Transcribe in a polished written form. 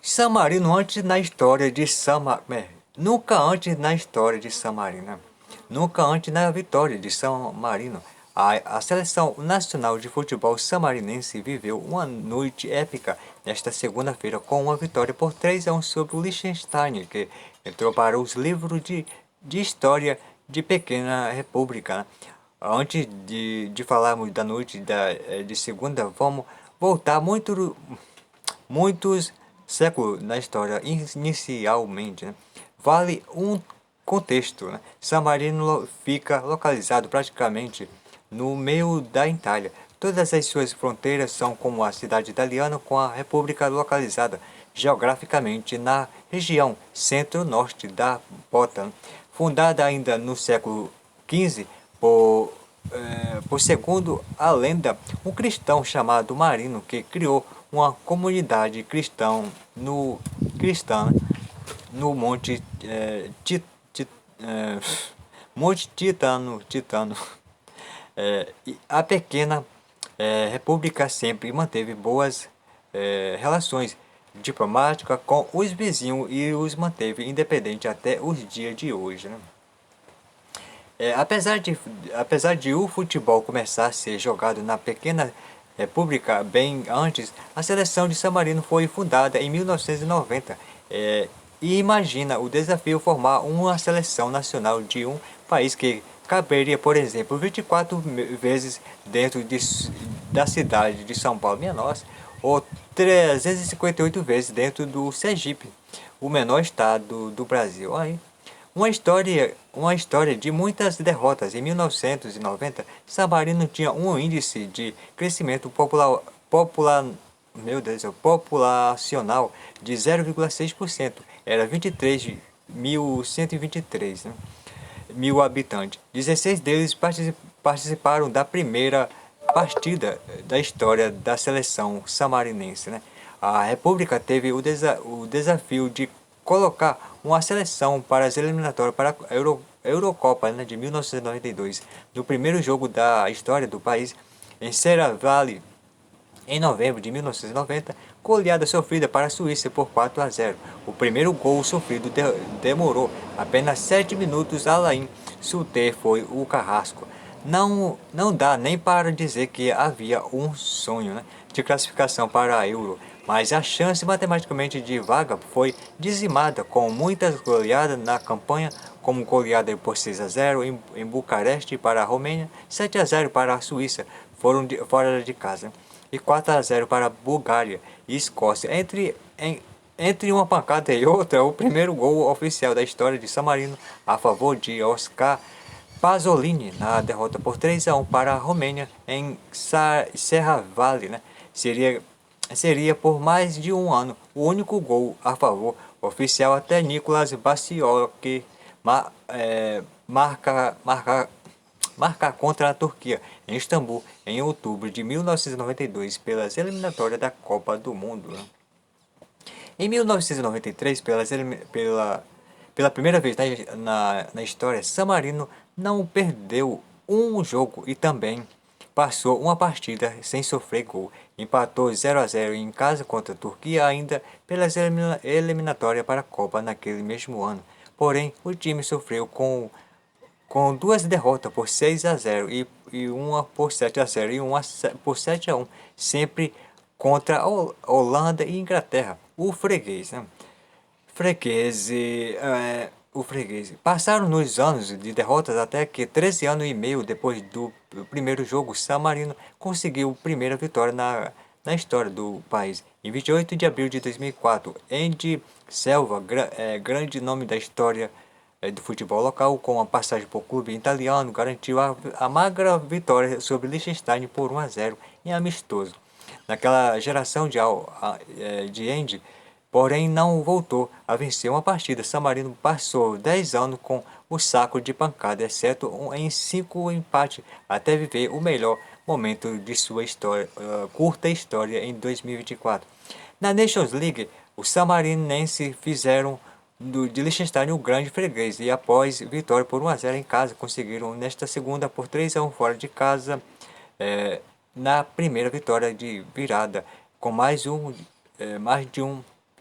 San Marino antes na história de nunca antes na história de San Marino, né? Nunca antes na vitória de San Marino. A seleção nacional de futebol samarinense viveu uma noite épica nesta segunda-feira com uma vitória por 3-1 sobre o Liechtenstein, que entrou para os livros de história de pequena república, né? Antes de falarmos da noite de segunda, vamos voltar muitos séculos na história inicialmente, né? Vale um contexto, né? San Marino fica localizado praticamente no meio da Itália. Todas as suas fronteiras são como a cidade italiana com a república localizada geograficamente na região centro-norte da Bota, né? Fundada ainda no século XV por segundo a lenda, um cristão chamado Marino que criou uma comunidade cristã no Monte é, Monte Titano. E a pequena república sempre manteve boas relações diplomáticas com os vizinhos e os manteve independentes até os dias de hoje, né? Apesar de o futebol começar a ser jogado na pequena república bem antes, a seleção de San Marino foi fundada em 1990. E imagina o desafio formar uma seleção nacional de um país que caberia, por exemplo, 24 vezes dentro da cidade de São Paulo, minha nossa, ou 358 vezes dentro do Sergipe, o menor estado do Brasil. Aí, uma história de muitas derrotas. Em 1990, San Marino tinha um índice de crescimento populacional de 0,6%. Era 23.123, né, mil habitantes. 16 deles participaram da primeira partida da história da seleção samarinense, né? A República teve o desafio de colocar uma seleção para as eliminatórias para a Eurocopa, né, de 1992. No primeiro jogo da história do país, em Serravalle, em novembro de 1990, goleada sofrida para a Suíça por 4-0. O primeiro gol sofrido demorou apenas 7 minutos. Alain Suter foi o carrasco. Não dá nem para dizer que havia um sonho, né, de classificação para a Euro, mas a chance matematicamente de vaga foi dizimada com muitas goleadas na campanha, como goleada por 6-0 em Bucareste para a Romênia, 7-0 para a Suíça, fora de casa, e 4-0 para a Bulgária e Escócia. Entre uma pancada e outra, o primeiro gol oficial da história de San Marino a favor de Oscar Pasolini na derrota por 3-1 para a Romênia em Serravalle, né? Seria por mais de um ano o único gol a favor oficial até Nicolas Baciocchi marcar contra a Turquia em Istambul em outubro de 1992 pelas eliminatórias da Copa do Mundo, né? Em 1993, pela primeira vez na história, San Marino não perdeu um jogo e também passou uma partida sem sofrer gol. Empatou 0-0 em casa contra a Turquia ainda pelas eliminatórias para a Copa naquele mesmo ano. Porém, o time sofreu com duas derrotas por 6-0 e uma por 7-0 e uma por 7-1, sempre contra a Holanda e Inglaterra, o freguês, né? O freguês. Passaram nos anos de derrotas até que 13 anos e meio depois do primeiro jogo, San Marino conseguiu a primeira vitória na história do país. Em 28 de abril de 2004, Andy Selva, grande nome da história do futebol local, com a passagem por clube italiano, garantiu a magra vitória sobre Liechtenstein por 1-0 em amistoso. Naquela geração de Andy, porém não voltou a vencer uma partida. San Marino passou 10 anos com o saco de pancada, exceto em 5 empates, até viver o melhor momento de sua curta história em 2024. Na Nations League, os samarinenses fizeram de Liechtenstein um grande freguês e após vitória por 1-0 em casa, conseguiram nesta segunda por 3-1 fora de casa, na primeira vitória de virada, com mais de um